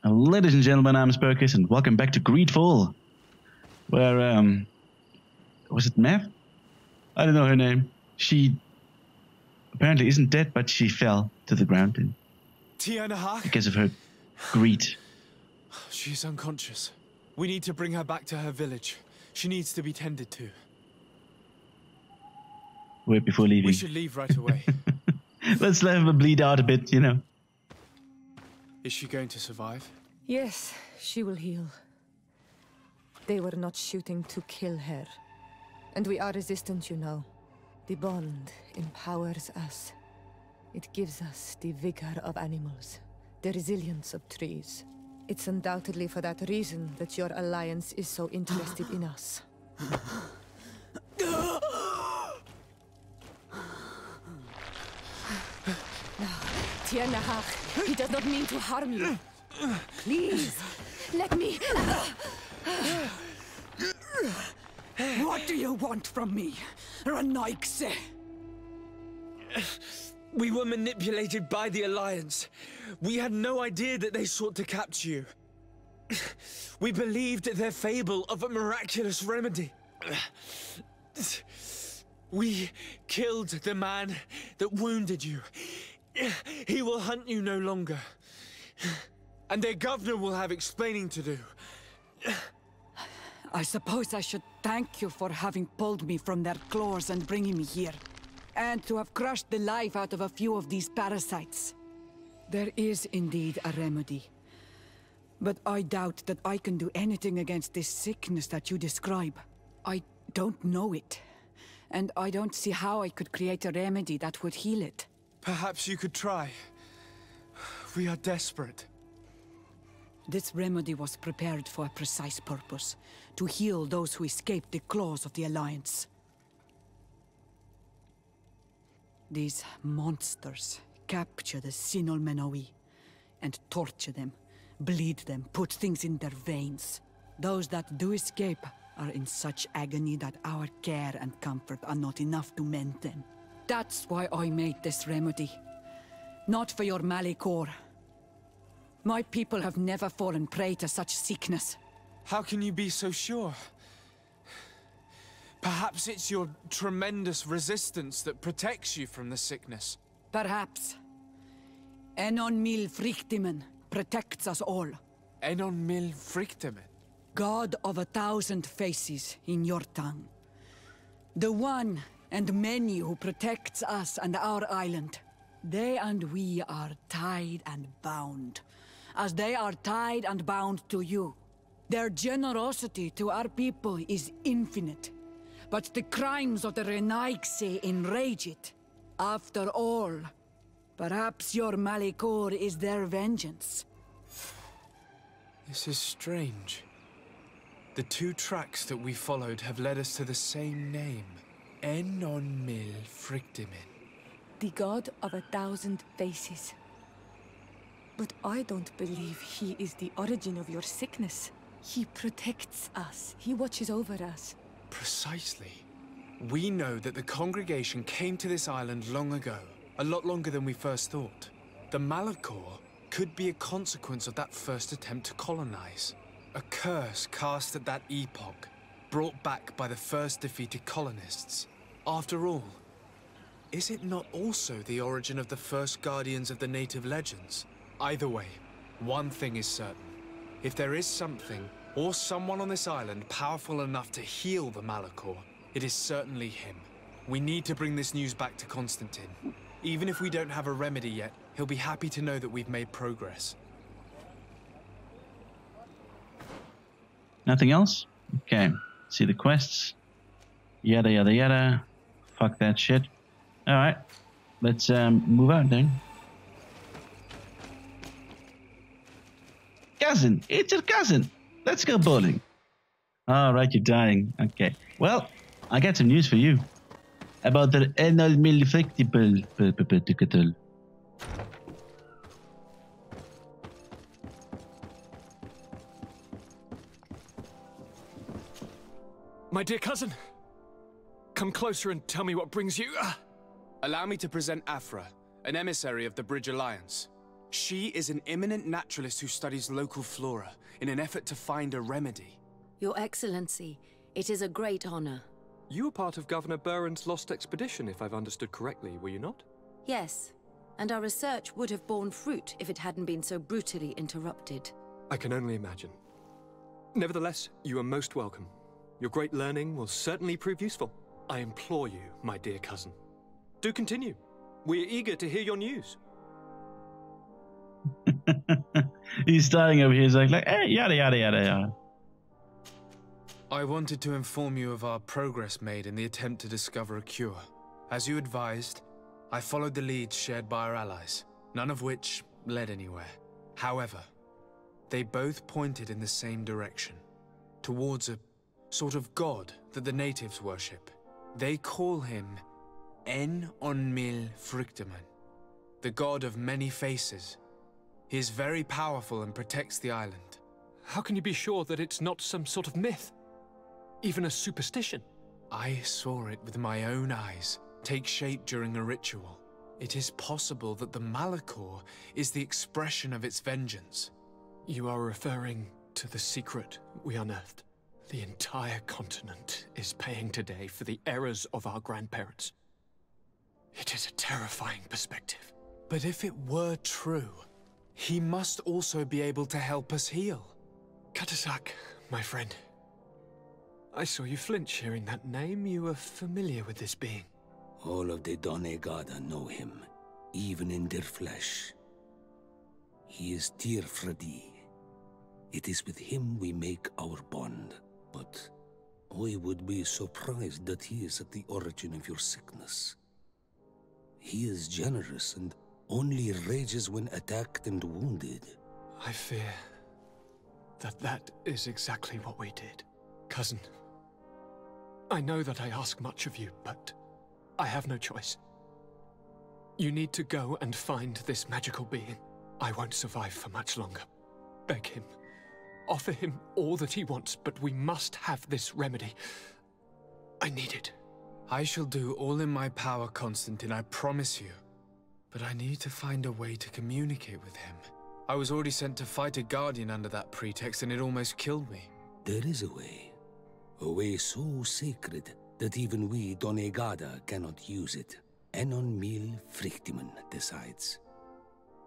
Ladies and gentlemen, I'm Sparrowcus, and welcome back to Greedfall, where, was it Mav? I don't know her name. She apparently isn't dead, but she fell to the ground because of her greed. She's unconscious. We need to bring her back to her village. She needs to be tended to. Wait before leaving. We should leave right away. Let's let her bleed out a bit, you know. Is she going to survive? Yes, she will heal. They were not shooting to kill her. And we are resistant, you know. The bond empowers us. It gives us the vigor of animals, the resilience of trees. It's undoubtedly for that reason that your alliance is so interested in us. Tiernahach, he does not mean to harm you. Please, let me... What do you want from me, Ranaikse? We were manipulated by the Alliance. We had no idea that they sought to capture you. We believed their fable of a miraculous remedy. We killed the man that wounded you. He will hunt you no longer. And their governor will have explaining to do. I suppose I should thank you for having pulled me from their claws and bringing me here. And to have crushed the life out of a few of these parasites. There is indeed a remedy. But I doubt that I can do anything against this sickness that you describe. I don't know it. And I don't see how I could create a remedy that would heal it. Perhaps you could try. We are desperate. This remedy was prepared for a precise purpose. To heal those who escaped the claws of the Alliance. These monsters capture the Sinol Menoi and torture them, bleed them, put things in their veins. Those that do escape are in such agony that our care and comfort are not enough to mend them. That's why I made this remedy. Not for your Malikor. My people have never fallen prey to such sickness. How can you be so sure? Perhaps it's your tremendous resistance that protects you from the sickness. Perhaps. Enon Mil Frictimen protects us all. Enon Mil Frictimen? God of 1,000 faces in your tongue. The one and many who protects us and our island. They and we are tied and bound, as they are tied and bound to you. Their generosity to our people is infinite, but the crimes of the Renaigse enrage it. After all, perhaps your Malikor is their vengeance. This is strange. The two tracks that we followed have led us to the same name. Enon Mil Frictimen. The god of 1,000 faces. But I don't believe he is the origin of your sickness. He protects us. He watches over us. Precisely. We know that the congregation came to this island long ago. A lot longer than we first thought. The Malikor could be a consequence of that first attempt to colonize. A curse cast at that epoch, brought back by the first defeated colonists. After all, is it not also the origin of the first guardians of the native legends? Either way, one thing is certain. If there is something, or someone on this island powerful enough to heal the Malikor, it is certainly him. We need to bring this news back to Constantine. Even if we don't have a remedy yet, he'll be happy to know that we've made progress. Nothing else? Okay. See the quests. Yada yada yada. Fuck that shit. Alright. Let's move out then. Cousin! It's your cousin! Let's go bowling. Alright, you're dying. Okay. Well, I got some news for you. About the anal malefactible. My dear cousin, come closer and tell me what brings you. Allow me to present Afra, an emissary of the Bridge Alliance. She is an eminent naturalist who studies local flora in an effort to find a remedy. Your Excellency, it is a great honor. You were part of Governor Buren's lost expedition, if I've understood correctly, were you not? Yes, and our research would have borne fruit if it hadn't been so brutally interrupted. I can only imagine. Nevertheless, you are most welcome. Your great learning will certainly prove useful. I implore you, my dear cousin. Do continue. We are eager to hear your news. He's starting over here. He's like, hey, yada, yada, yada, yada. I wanted to inform you of our progress made in the attempt to discover a cure. As you advised, I followed the leads shared by our allies, none of which led anywhere. However, they both pointed in the same direction, towards a sort of god that the natives worship. They call him En-on-mil Frictiman, the god of many faces. He is very powerful and protects the island. How can you be sure that it's not some sort of myth? Even a superstition? I saw it with my own eyes take shape during a ritual. It is possible that the Malachor is the expression of its vengeance. You are referring to the secret we unearthed. The entire continent is paying today for the errors of our grandparents. It is a terrifying perspective. But if it were true, he must also be able to help us heal. Katasak, my friend. I saw you flinch hearing that name. You are familiar with this being. All of the Donegada know him, even in their flesh. He is Tir Fradi. It is with him we make our bond. But I would be surprised that he is at the origin of your sickness. He is generous and only rages when attacked and wounded. I fear that is exactly what we did. Cousin, I know that I ask much of you, but I have no choice. You need to go and find this magical being. I won't survive for much longer. Beg him. Offer him all that he wants, but we must have this remedy. I need it. I shall do all in my power, Constantine, I promise you. But I need to find a way to communicate with him. I was already sent to fight a guardian under that pretext, and it almost killed me. There is a way so sacred that even we Donegada cannot use it. En-on-mil Frictiman decides.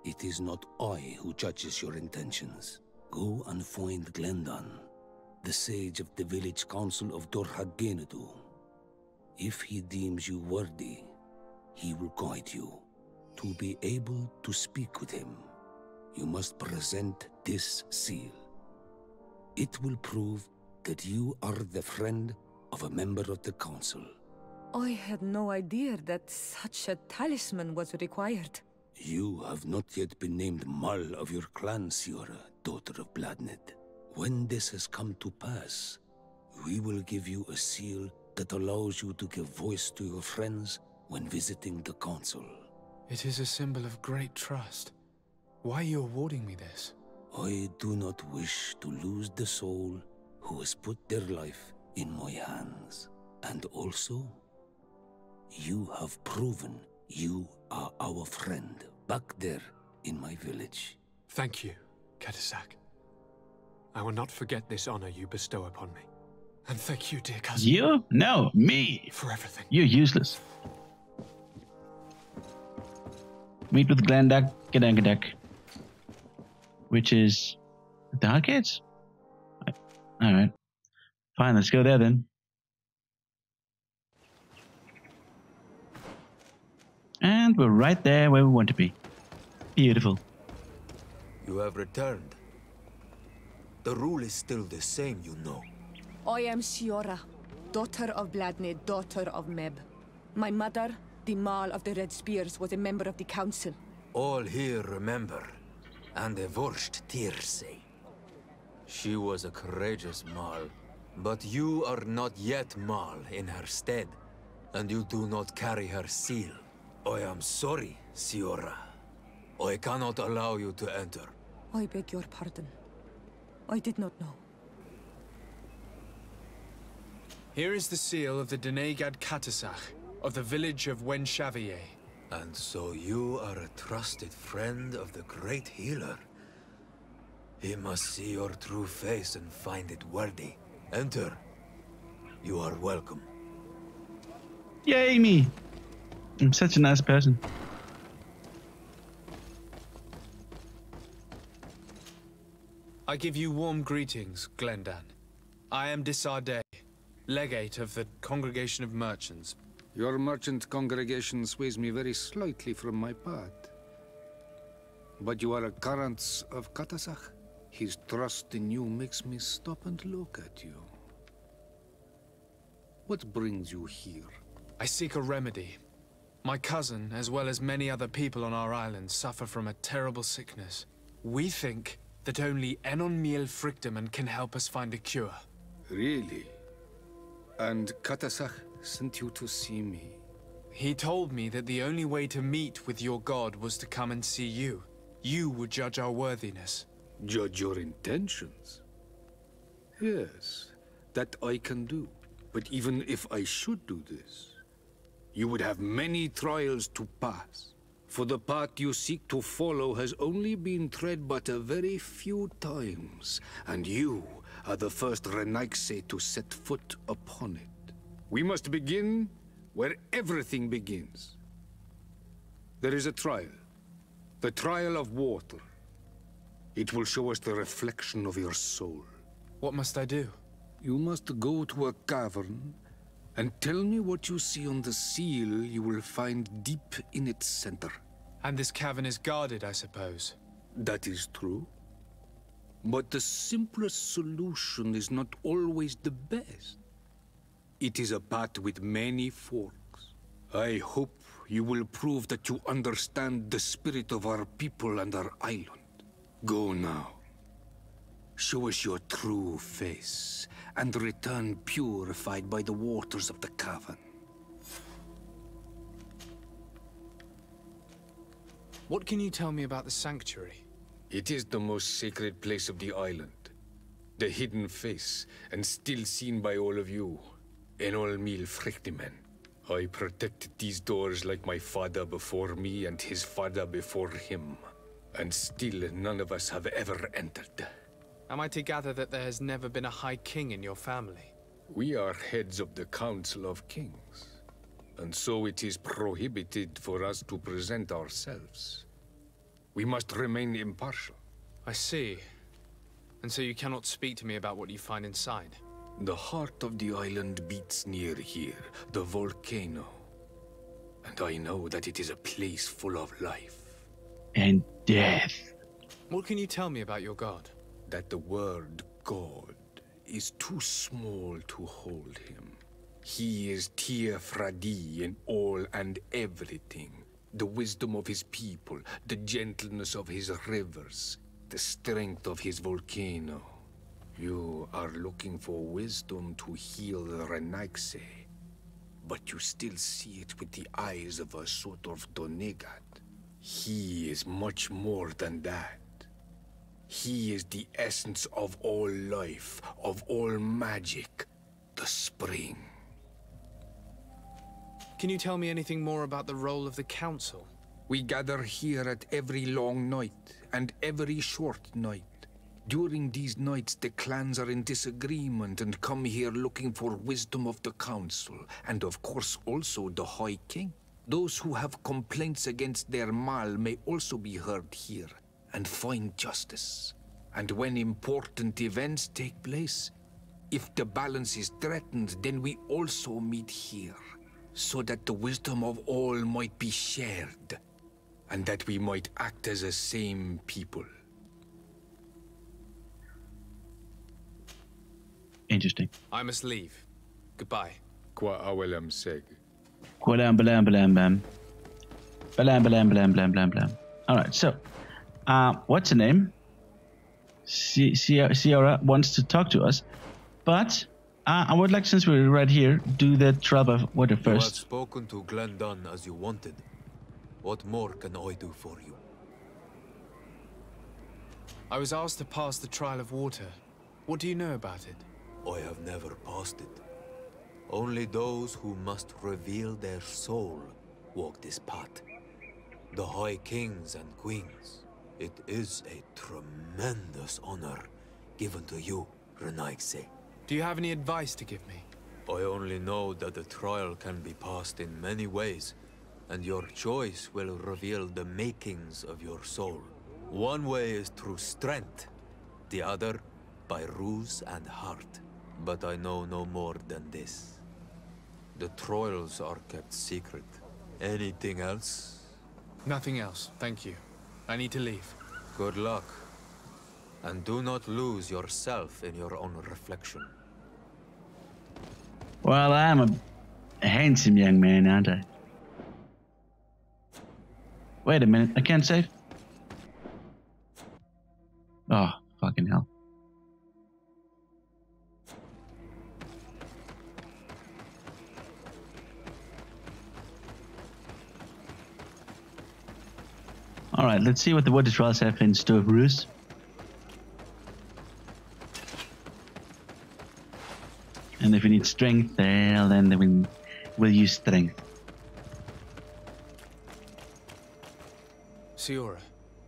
It is not I who judges your intentions. Go and find Glendan, the sage of the village council of Dorhagenedu. If he deems you worthy, he will guide you. To be able to speak with him, you must present this seal. It will prove that you are the friend of a member of the council. I had no idea that such a talisman was required. You have not yet been named Mal of your clan, Siora, daughter of Bladned. When this has come to pass, we will give you a seal that allows you to give voice to your friends when visiting the council. It is a symbol of great trust. Why are you awarding me this? I do not wish to lose the soul who has put their life in my hands. And also, you have proven you are our friend back there in my village. Thank you, Katasak. I will not forget this honor you bestow upon me. And thank you, dear cousin. You? No, me. For everything. You're useless. Meet with Glendak Gedangadak. Which is the arcades? Alright. Fine, let's go there then. And we're right there where we want to be. Beautiful. You have returned. The rule is still the same, you know. I am Siora, daughter of Bladned, daughter of Meb. My mother, the Mal of the Red Spears, was a member of the council. All here remember, and the Vorst Tirse. She was a courageous Mal, but you are not yet Mal in her stead, and you do not carry her seal. I am sorry, Siora. I cannot allow you to enter. I beg your pardon. I did not know. Here is the seal of the Denegad Katasach, of the village of Wenchavier. And so you are a trusted friend of the great healer. He must see your true face and find it worthy. Enter. You are welcome. Yay, me! I'm such a nice person. I give you warm greetings, Glendan. I am Disarday, legate of the Congregation of Merchants. Your merchant congregation sways me very slightly from my path. But you are a current of Katasach. His trust in you makes me stop and look at you. What brings you here? I seek a remedy. My cousin, as well as many other people on our island, suffer from a terrible sickness. We think that only Enon Miel Frictiman can help us find a cure. Really? And Katasach sent you to see me? He told me that the only way to meet with your god was to come and see you. You would judge our worthiness. Judge your intentions? Yes, that I can do. But even if I should do this, you would have many trials to pass. For the path you seek to follow has only been tread but a very few times, and you are the first Renaigse to set foot upon it. We must begin where everything begins. There is a trial. The trial of water. It will show us the reflection of your soul. What must I do? You must go to a cavern and tell me what you see on the seal you will find deep in its center. And this cavern is guarded, I suppose. That is true. But the simplest solution is not always the best. It is a path with many forks. I hope you will prove that you understand the spirit of our people and our island. Go now. Show us your true face, and return purified by the waters of the cavern. What can you tell me about the sanctuary? It is the most sacred place of the island. The hidden face, and still seen by all of you. Enol Mil Frictimen. I protected these doors like my father before me and his father before him. And still none of us have ever entered. Am I to gather that there has never been a High King in your family? We are heads of the Council of Kings. And so it is prohibited for us to present ourselves. We must remain impartial. I see. And so you cannot speak to me about what you find inside? The heart of the island beats near here, the volcano. And I know that it is a place full of life. And death. What can you tell me about your god? That the word God is too small to hold him. He is Tir Fradi in all and everything. The wisdom of his people, the gentleness of his rivers, the strength of his volcano. You are looking for wisdom to heal the Renaigse, but you still see it with the eyes of a sort of Donegat. He is much more than that. He is the essence of all life, of all magic, the spring. Can you tell me anything more about the role of the Council? We gather here at every long night and every short night. During these nights, the clans are in disagreement and come here looking for wisdom of the Council, and of course also the High King. Those who have complaints against their Mal may also be heard here and find justice. And when important events take place, if the balance is threatened, then we also meet here, so that the wisdom of all might be shared, and that we might act as a same people. Interesting. I must leave. Goodbye. Qua awelam seg. Balam, balam, balam, bam. Balam, balam, balam, balam, balam, balam. Alright, so, what's her name? Sierra wants to talk to us, but I would like, since we're right here, do the trial of water You have first. spoken to Glendan as you wanted. What more can I do for you? I was asked to pass the trial of water. What do you know about it? I have never passed it. Only those who must reveal their soul walk this path. the High Kings and Queens. It is a tremendous honor given to you, Renaigse. Do you have any advice to give me? I only know that the trial can be passed in many ways, and your choice will reveal the makings of your soul. One way is through strength, the other by ruse and heart. But I know no more than this. The trials are kept secret. Anything else? Nothing else, thank you. I need to leave. Good luck. And do not lose yourself in your own reflection. Well, I'm a handsome young man, aren't I? Wait a minute, I can't save? Oh, fucking hell. Alright, let's see what the water trials have in store for us. And if we need strength, well, then we'll use strength. Siora,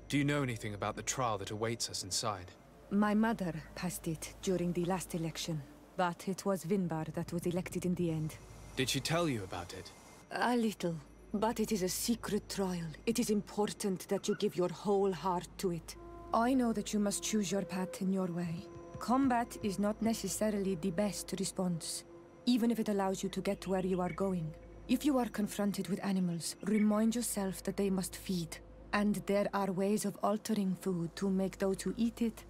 do you know anything about the trial that awaits us inside? My mother passed it during the last election, but it was Vinbar that was elected in the end. Did she tell you about it? A little, but it is a secret trial. It is important that you give your whole heart to it. I know that you must choose your path in your way. Combat is not necessarily the best response, even if it allows you to get to where you are going. If you are confronted with animals, remind yourself that they must feed, and there are ways of altering food to make those who eat it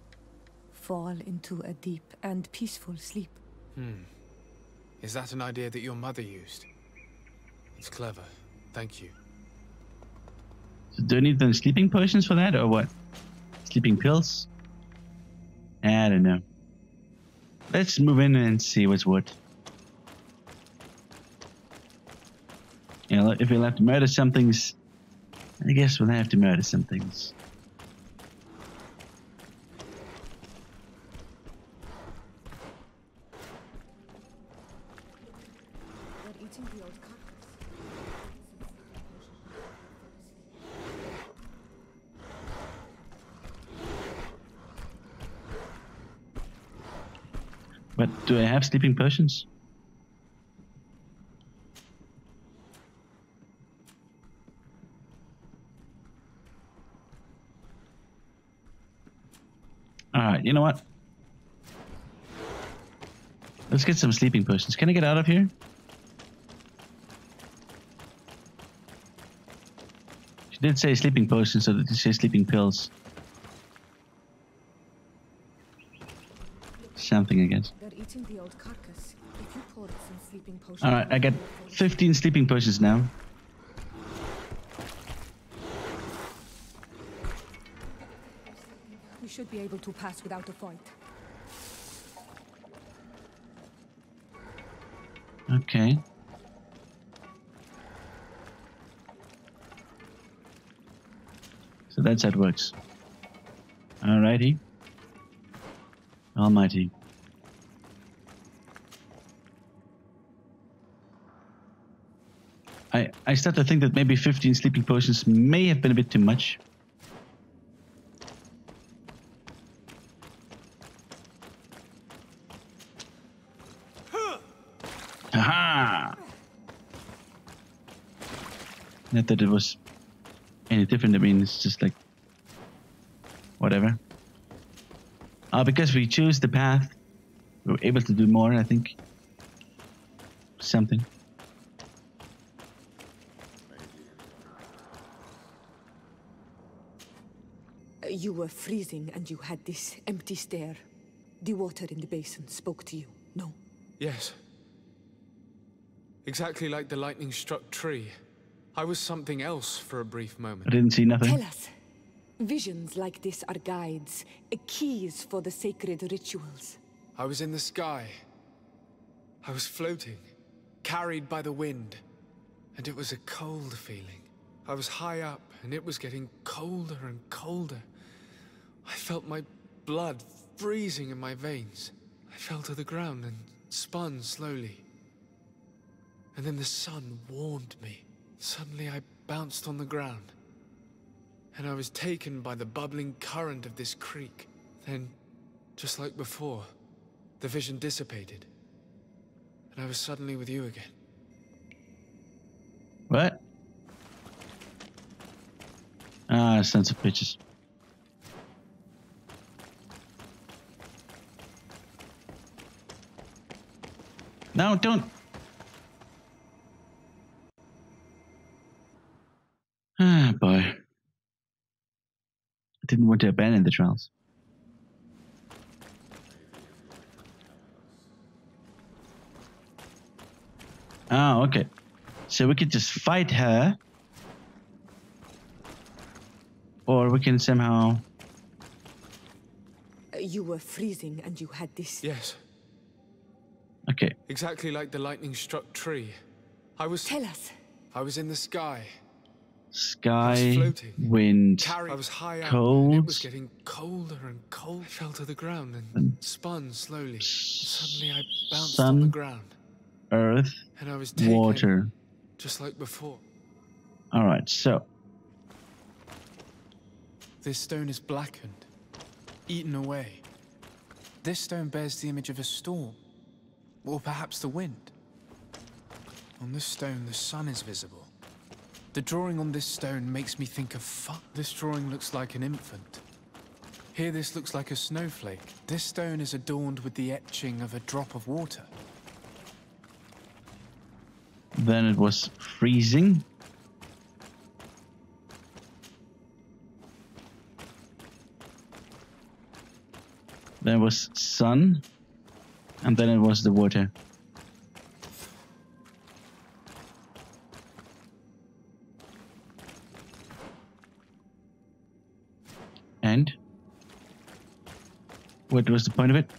fall into a deep and peaceful sleep. Is that an idea that your mother used? It's clever. Thank you. So do I need them sleeping potions for that, or what? Sleeping pills? I don't know. Let's move in and see what's what. You know, if we'll have to murder some things, I guess we'll have to murder some things. But do I have sleeping potions? Alright, you know what? Let's get some sleeping potions. Can I get out of here? She did say sleeping potions, so did she say sleeping pills? Something, I guess. They're eating the old carcass. If you poured some sleeping potions. Alright, I got 15 sleeping potions now. We should be able to pass without a fight. Okay. So that's how it works. Alrighty. Almighty. I start to think that maybe 15 sleeping potions may have been a bit too much. Haha! Not that it was any different. I mean, it's just like whatever. Because we choose the path, we were able to do more, I think. Something. You were freezing and you had this empty stare. The water in the basin spoke to you, no? Yes. Exactly like the lightning-struck tree. I was something else for a brief moment. I didn't see nothing. Tell us. Visions like this are guides, keys for the sacred rituals. I was in the sky. I was floating, carried by the wind. And it was a cold feeling. I was high up, and it was getting colder and colder. I felt my blood freezing in my veins. I fell to the ground and spun slowly. And then the sun warmed me. Suddenly I bounced on the ground. and I was taken by the bubbling current of this creek. Then, just like before, the vision dissipated, and I was suddenly with you again. What? Ah, sons of bitches. No, don't. Ah, boy. I didn't want to abandon the trials. Oh, okay. So we could just fight her. Or we can somehow... You were freezing and you had this. Yes. Okay. Exactly like the lightning-struck tree. I was... Tell us. I was in the sky. Sky, floating. wind, I was high up, cold. and it was getting colder and cold. I fell to the ground and spun slowly. And suddenly I bounced sun, on the ground. Earth, and I was taken, water. just like before. All right, so. This stone is blackened, eaten away. This stone bears the image of a storm, or perhaps the wind. On this stone, the sun is visible. The drawing on this stone makes me think of fun. This drawing looks like an infant. Here this looks like a snowflake. This stone is adorned with the etching of a drop of water. Then it was freezing. Then it was sun. And then it was the water. And what was the point of it?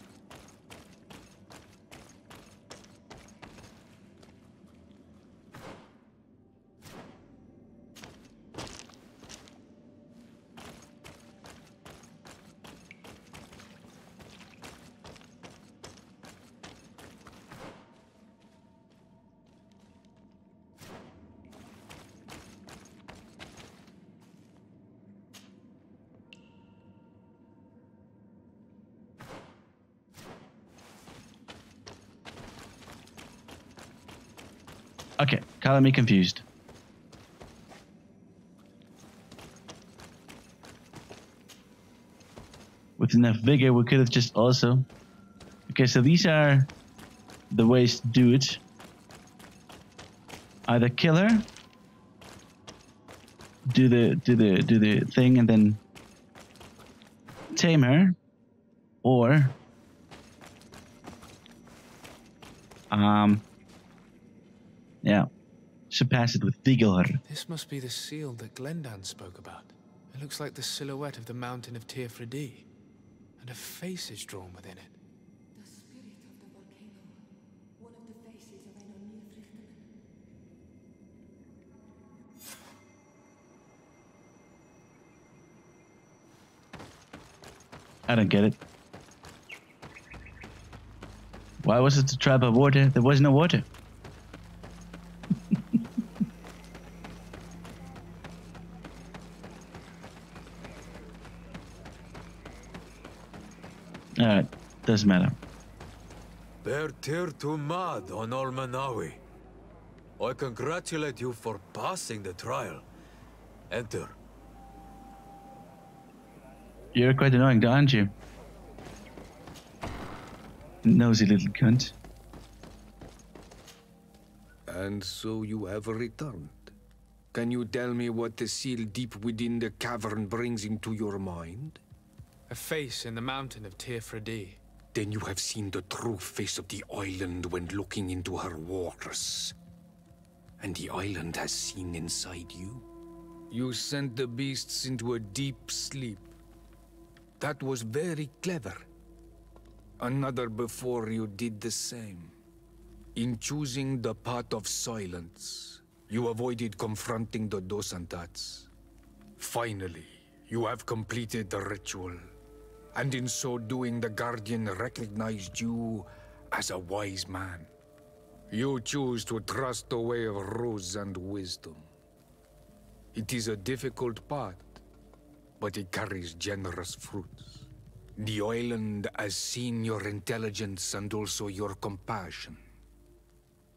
Okay, color me confused. With enough vigor, we could have just also... Okay, so these are the ways to do it. Either kill her, do the thing, and then tame her, or yeah, surpass it with vigor. This must be the seal that Glendan spoke about. It looks like the silhouette of the mountain of Tirfredi, and a face is drawn within it. The spirit of the volcano, one of the faces of Einar Frichtiman. I don't get it. Why was it a trap of water? There was no water. Alright, doesn't matter. Bear tir to mad on Olmanawi. I congratulate you for passing the trial. Enter. You're quite annoying, aren't you? Nosy little cunt. And so you have returned. Can you tell me what the seal deep within the cavern brings into your mind? A face in the mountain of Tirfredi. Then you have seen the true face of the island when looking into her waters. And the island has seen inside you. You sent the beasts into a deep sleep. That was very clever. Another before you did the same. In choosing the path of silence, you avoided confronting the Dosantats. Finally, you have completed the ritual. And in so doing, the Guardian recognized you as a wise man. You choose to trust the way of rules and wisdom. It is a difficult path, but it carries generous fruits. The island has seen your intelligence and also your compassion.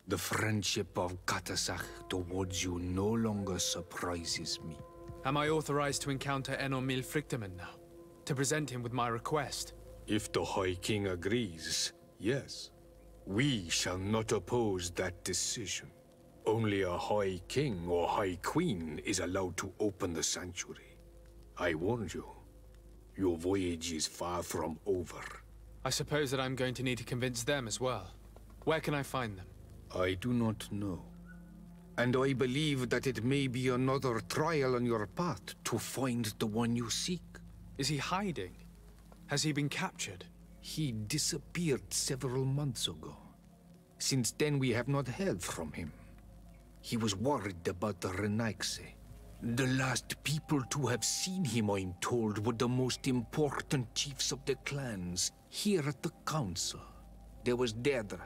The friendship of Katasach towards you no longer surprises me. Am I authorized to encounter Enormil Frichtemann now? To present him with my request? If the High King agrees, yes. We shall not oppose that decision. Only a High King or High Queen is allowed to open the sanctuary. I warned you. Your voyage is far from over. I suppose that I'm going to need to convince them as well. Where can I find them? I do not know. And I believe that it may be another trial on your path to find the one you seek. Is he hiding? Has he been captured? He disappeared several months ago. Since then we have not heard from him. He was worried about the Renaigse. The last people to have seen him, I'm told, were the most important chiefs of the clans here at the council. There was Deirdre,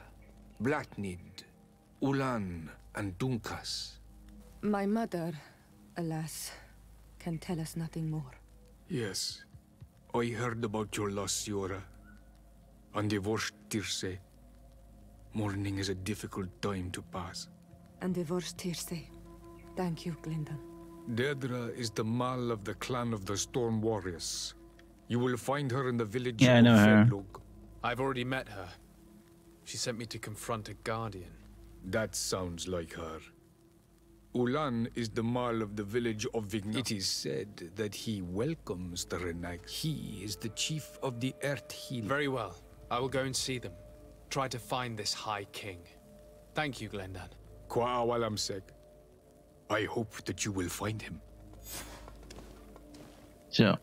Blatnid, Ulan, and Dunkas. My mother, alas, can tell us nothing more. Yes, I heard about your loss, Siora. And divorced Tirce. Mourning is a difficult time to pass. And divorced Tirce. Thank you, Glendan. Deirdre is the Mal of the clan of the Storm Warriors. You will find her in the village Yeah, I of know her. Fedlug. I've already met her. She sent me to confront a guardian. That sounds like her. Ulan is the Mal of the village of Vigna. It is said that he welcomes the Renag. He is the chief of the Earth Healer. Very well. I will go and see them. Try to find this High King. Thank you, Glendan. Kwa Awalamsek. I hope that you will find him. So,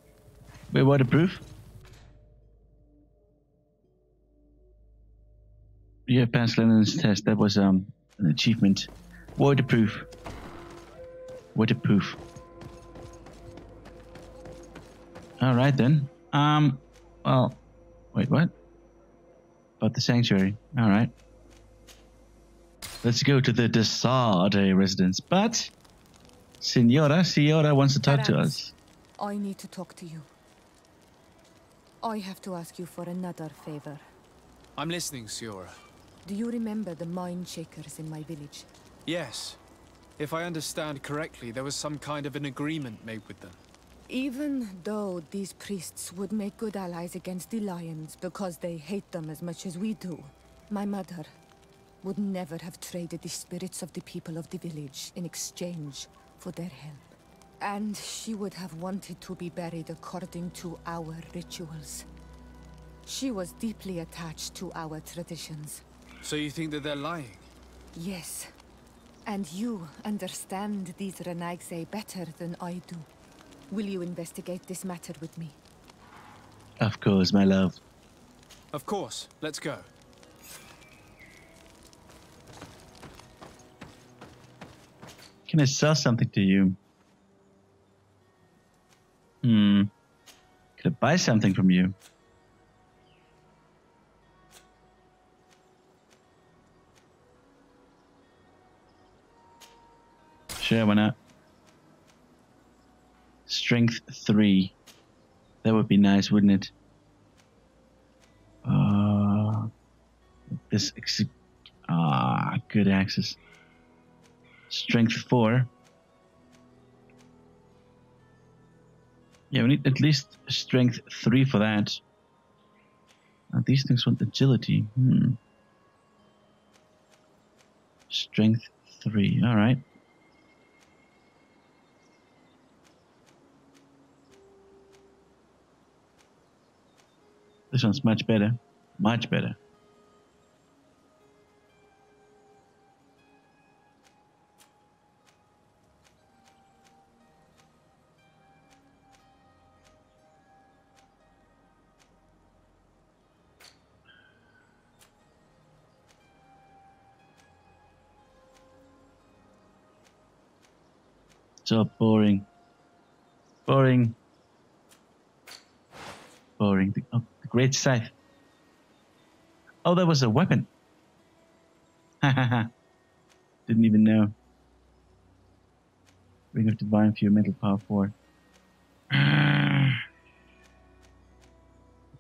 wait, waterproof? You have passed Lennon's test. That was an achievement. Waterproof. Waterproof. Alright then. Well, wait, what? About the sanctuary. Alright. Let's go to the Desade residence. But Signora wants to talk to us. I need to talk to you. I have to ask you for another favor. I'm listening, Siora. Do you remember the mind shakers in my village? Yes. If I understand correctly, there was some kind of an agreement made with them. Even though these priests would make good allies against the lions because they hate them as much as we do, my mother would never have traded the spirits of the people of the village in exchange for their help. And she would have wanted to be buried according to our rituals. She was deeply attached to our traditions. So you think that they're lying? Yes. And you understand these Renaigse better than I do. Will you investigate this matter with me? Of course, my love. Of course. Let's go. Can I sell something to you? Could I buy something from you? Sure, why not? Strength 3. That would be nice, wouldn't it? Good access. Strength 4. Yeah, we need at least strength 3 for that. These things want agility. Strength 3. All right. This one's much better. Much better. So boring. Boring. Boring. The great scythe. Oh, that was a weapon. Didn't even know. Ring of Divine Fury, Mental Power 4.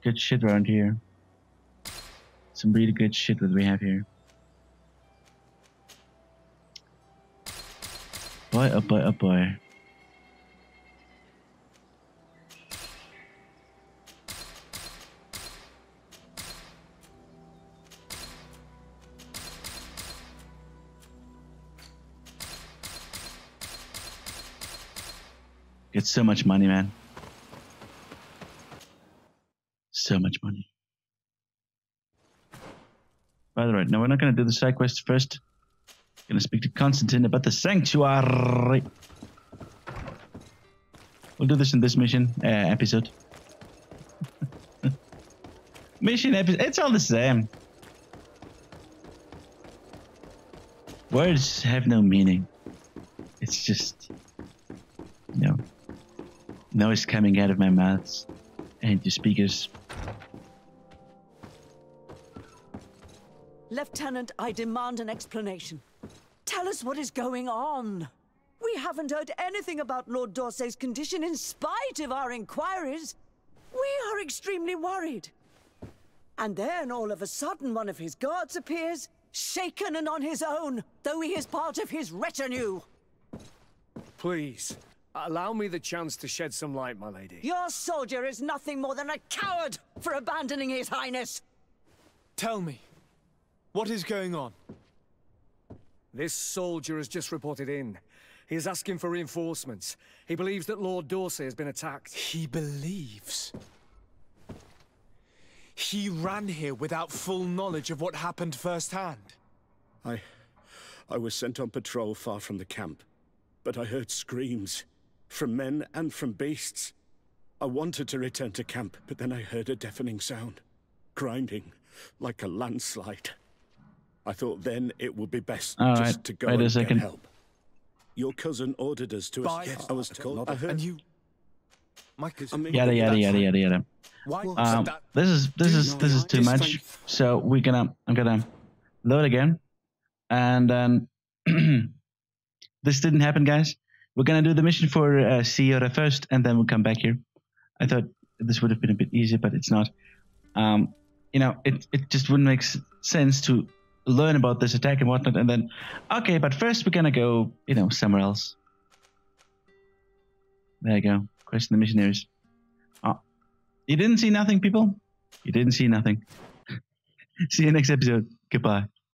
good shit around here. Some really good shit that we have here. Boy, oh boy, oh boy. Get so much money, man. So much money. By the way, no, we're not going to do the side quest first. Going to speak to Constantine about the sanctuary. We'll do this in this mission episode. Mission episode. It's all the same. Words have no meaning. It's just, noise coming out of my mouth and the speakers. Lieutenant, I demand an explanation. Tell us what is going on. We haven't heard anything about Lord D'Orsay's condition in spite of our inquiries. We are extremely worried. And then all of a sudden one of his guards appears, shaken and on his own, though he is part of his retinue. Please, allow me the chance to shed some light, my lady. Your soldier is nothing more than a coward for abandoning his highness. Tell me, what is going on? This soldier has just reported in. He is asking for reinforcements. He believes that Lord D'Orsay has been attacked. He believes? He ran here without full knowledge of what happened firsthand. I was sent on patrol far from the camp, but I heard screams from men and from beasts. I wanted to return to camp, but then I heard a deafening sound, grinding like a landslide. I thought then it would be best just to go and get help. Your cousin ordered us to escape. I was told. I heard. And you, my cousin. Yada yada yada yada yada. This is too much. So I'm gonna load again, and then this didn't happen, guys. We're gonna do the mission for Sierra first, and then we'll come back here. I thought this would have been a bit easier, but it's not. It just wouldn't make sense to learn about this attack and whatnot, and then okay, but first we're gonna go somewhere else. There you go. Question the missionaries. You didn't see nothing, people. You didn't see nothing. See you next episode. Goodbye.